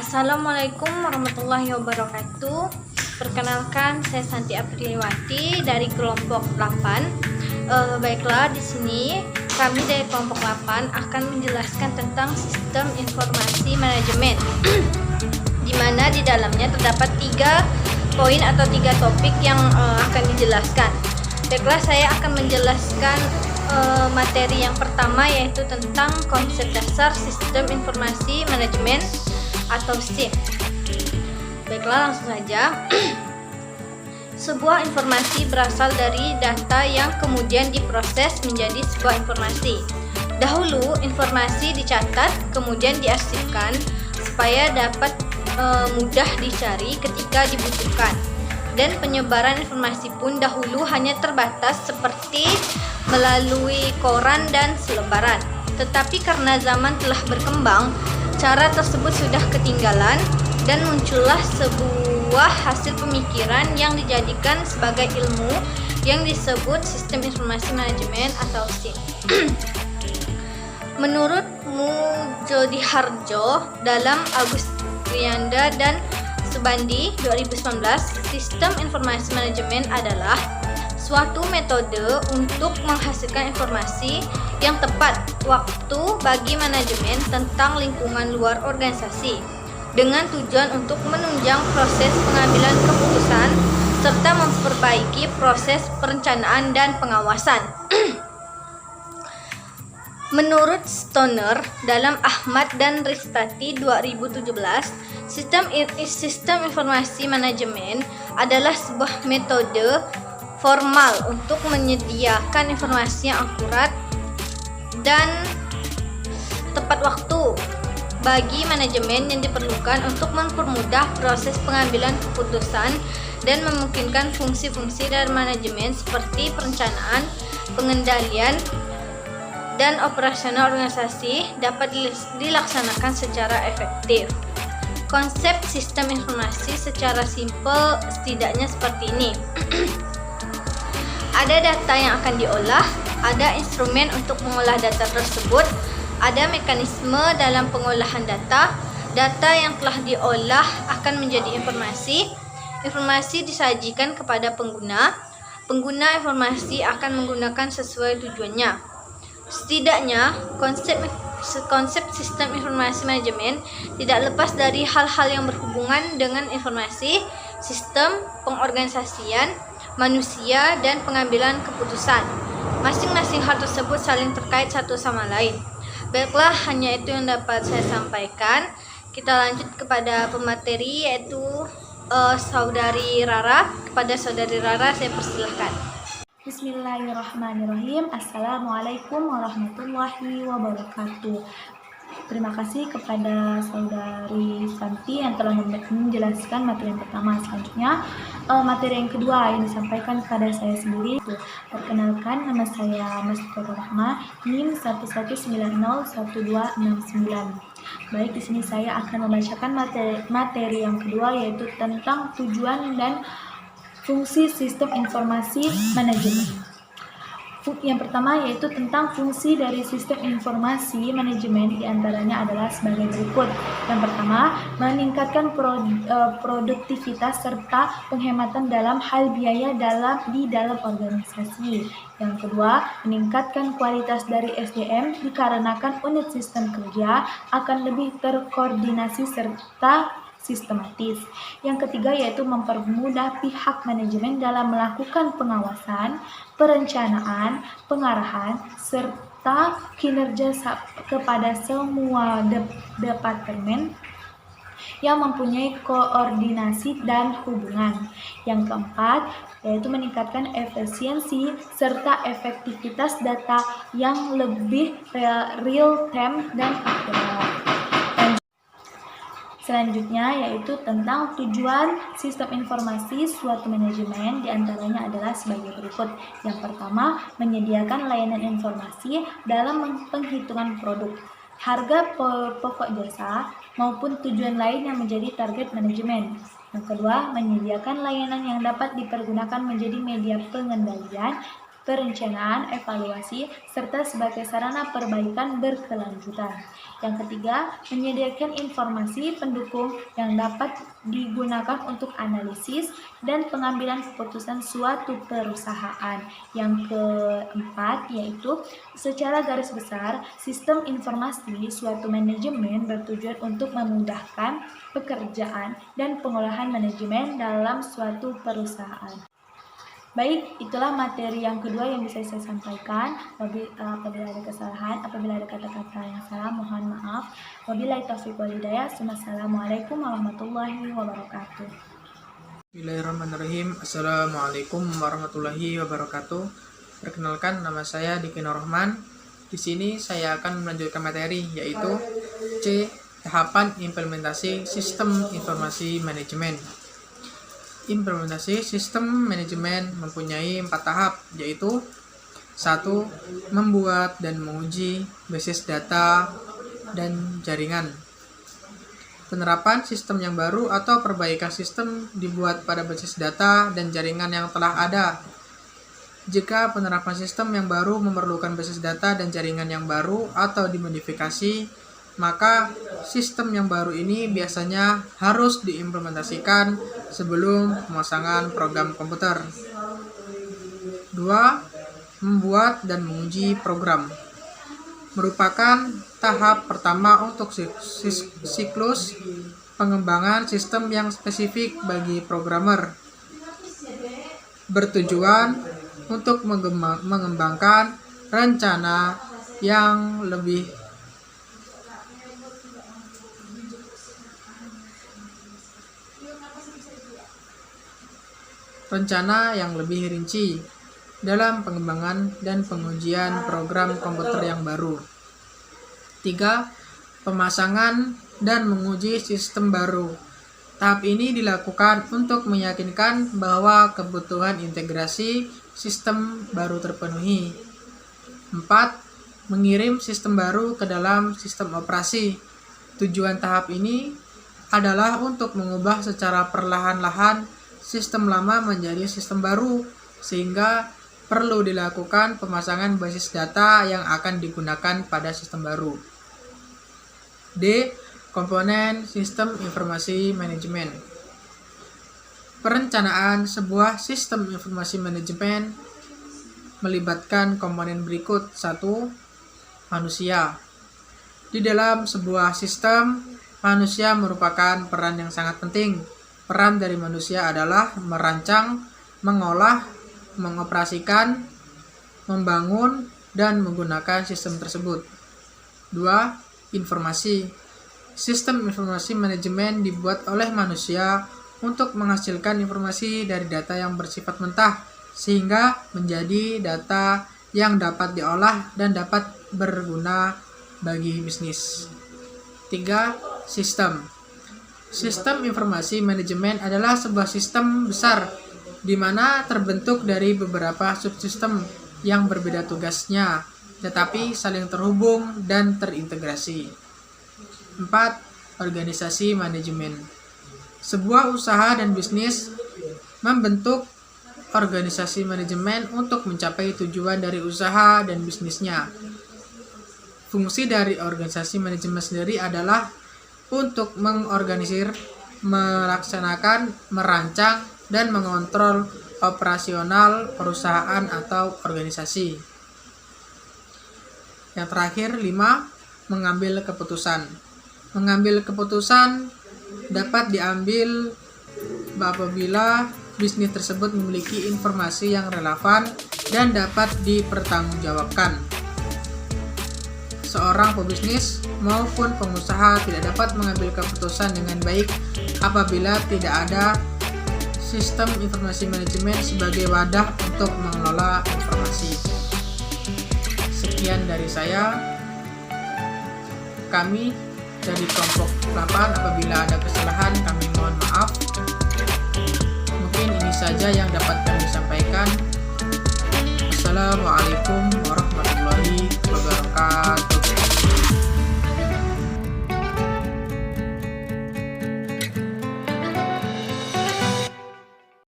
Assalamualaikum warahmatullahi wabarakatuh. Perkenalkan, saya Santi Apriliwati dari kelompok 8. Baiklah, di sini kami dari kelompok 8 akan menjelaskan tentang sistem informasi manajemen, di mana di dalamnya terdapat 3 poin atau 3 topik yang akan dijelaskan. Baiklah, saya akan menjelaskan materi yang pertama, yaitu tentang konsep dasar sistem informasi manajemen atau SIM. Baiklah, langsung saja. Sebuah informasi berasal dari data yang kemudian diproses menjadi sebuah informasi. Dahulu informasi dicatat, kemudian diarsipkan supaya dapat mudah dicari ketika dibutuhkan. Dan penyebaran informasi pun dahulu hanya terbatas seperti melalui koran dan selebaran. Tetapi karena zaman telah berkembang, cara tersebut sudah ketinggalan dan muncullah sebuah hasil pemikiran yang dijadikan sebagai ilmu yang disebut sistem informasi manajemen atau SIM. Menurut Mujodiharjo dalam Agustianda dan Subandi 2019, sistem informasi manajemen adalah suatu metode untuk menghasilkan informasi yang tepat waktu bagi manajemen tentang lingkungan luar organisasi, dengan tujuan untuk menunjang proses pengambilan keputusan serta memperbaiki proses perencanaan dan pengawasan. Menurut Stoner dalam Ahmad dan Ristati 2017, sistem informasi manajemen adalah sebuah metode formal untuk menyediakan informasi yang akurat dan tepat waktu bagi manajemen yang diperlukan untuk mempermudah proses pengambilan keputusan dan memungkinkan fungsi-fungsi dari manajemen seperti perencanaan, pengendalian, dan operasional organisasi dapat dilaksanakan secara efektif. Konsep sistem informasi secara simpel setidaknya seperti ini. Ada data yang akan diolah, ada instrumen untuk mengolah data tersebut, ada mekanisme dalam pengolahan data. Data yang telah diolah akan menjadi informasi. Informasi disajikan kepada pengguna. Pengguna informasi akan menggunakan sesuai tujuannya. Setidaknya, konsep sistem informasi manajemen tidak lepas dari hal-hal yang berhubungan dengan informasi, sistem, pengorganisasian, manusia, dan pengambilan keputusan. Masing-masing hal tersebut saling terkait satu sama lain. Baiklah, hanya itu yang dapat saya sampaikan. Kita lanjut kepada pemateri, yaitu Saudari Rara. Kepada Saudari Rara saya persilahkan. Bismillahirrahmanirrahim. Assalamualaikum warahmatullahi wabarakatuh. Terima kasih kepada Saudari Santi yang telah menjelaskan materi yang pertama. Selanjutnya, materi yang kedua yang disampaikan kepada saya sendiri. Perkenalkan, nama saya Mastur Rahma, NIM 11901269. Baik, di sini saya akan membacakan materi yang kedua, yaitu tentang tujuan dan fungsi sistem informasi manajemen. Yang pertama yaitu tentang fungsi dari sistem informasi manajemen, diantaranya adalah sebagai berikut. Yang pertama, meningkatkan produktivitas serta penghematan dalam hal biaya di dalam organisasi. Yang kedua, meningkatkan kualitas dari SDM dikarenakan unit sistem kerja akan lebih terkoordinasi serta sistematis. Yang ketiga yaitu mempermudah pihak manajemen dalam melakukan pengawasan, perencanaan, pengarahan, serta kinerja kepada semua departemen yang mempunyai koordinasi dan hubungan. Yang keempat yaitu meningkatkan efisiensi serta efektivitas data yang lebih real time dan akurat. Selanjutnya yaitu tentang tujuan sistem informasi suatu manajemen, diantaranya adalah sebagai berikut. Yang pertama, menyediakan layanan informasi dalam penghitungan produk, harga pokok jasa, maupun tujuan lain yang menjadi target manajemen. Yang kedua, menyediakan layanan yang dapat dipergunakan menjadi media pengendalian perencanaan, evaluasi, serta sebagai sarana perbaikan berkelanjutan. Yang ketiga, menyediakan informasi pendukung yang dapat digunakan untuk analisis dan pengambilan keputusan suatu perusahaan. Yang keempat, yaitu secara garis besar, sistem informasi suatu manajemen bertujuan untuk memudahkan pekerjaan dan pengolahan manajemen dalam suatu perusahaan. Baik, itulah materi yang kedua yang bisa saya sampaikan. Apabila ada kesalahan, apabila ada kata-kata yang salah, mohon maaf. Wabillahi taufiq wal hidayah. Wassalamualaikum warahmatullahi wabarakatuh. Bismillahirrahmanirrahim. Assalamualaikum warahmatullahi wabarakatuh. Perkenalkan, nama saya Diki Nurrahman. Di sini saya akan melanjutkan materi, yaitu C. Tahapan implementasi sistem informasi manajemen. Implementasi sistem manajemen mempunyai 4 tahap, yaitu 1. Membuat dan menguji basis data dan jaringan. Penerapan sistem yang baru atau perbaikan sistem dibuat pada basis data dan jaringan yang telah ada. Jika penerapan sistem yang baru memerlukan basis data dan jaringan yang baru atau dimodifikasi, maka sistem yang baru ini biasanya harus diimplementasikan sebelum pemasangan program komputer. 2. Membuat dan menguji program. Merupakan tahap pertama untuk siklus pengembangan sistem yang spesifik bagi programmer. Bertujuan untuk mengembangkan rencana yang lebih rinci dalam pengembangan dan pengujian program komputer yang baru. 3. Pemasangan dan menguji sistem baru. Tahap ini dilakukan untuk meyakinkan bahwa kebutuhan integrasi sistem baru terpenuhi. 4. Mengirim sistem baru ke dalam sistem operasi. Tujuan tahap ini adalah untuk mengubah secara perlahan-lahan sistem lama menjadi sistem baru, sehingga perlu dilakukan pemasangan basis data yang akan digunakan pada sistem baru. D. Komponen sistem informasi manajemen. Perencanaan sebuah sistem informasi manajemen melibatkan komponen berikut. 1. Manusia. Di dalam sebuah sistem, manusia merupakan peran yang sangat penting. Peran dari manusia adalah merancang, mengolah, mengoperasikan, membangun, dan menggunakan sistem tersebut. 2. Informasi. Sistem informasi manajemen dibuat oleh manusia untuk menghasilkan informasi dari data yang bersifat mentah, sehingga menjadi data yang dapat diolah dan dapat berguna bagi bisnis. 3. Sistem. Sistem informasi manajemen adalah sebuah sistem besar di mana terbentuk dari beberapa subsistem yang berbeda tugasnya, tetapi saling terhubung dan terintegrasi. 4. Organisasi manajemen. Sebuah usaha dan bisnis membentuk organisasi manajemen untuk mencapai tujuan dari usaha dan bisnisnya. Fungsi dari organisasi manajemen sendiri adalah untuk mengorganisir, melaksanakan, merancang, dan mengontrol operasional perusahaan atau organisasi. Yang terakhir, 5. Mengambil keputusan. Mengambil keputusan dapat diambil apabila bisnis tersebut memiliki informasi yang relevan dan dapat dipertanggungjawabkan. Seorang pebisnis maupun pengusaha tidak dapat mengambil keputusan dengan baik apabila tidak ada sistem informasi manajemen sebagai wadah untuk mengelola informasi. Sekian dari saya. Kami dari kelompok 8, apabila ada kesalahan kami mohon maaf. Mungkin ini saja yang dapat kami sampaikan. Assalamualaikum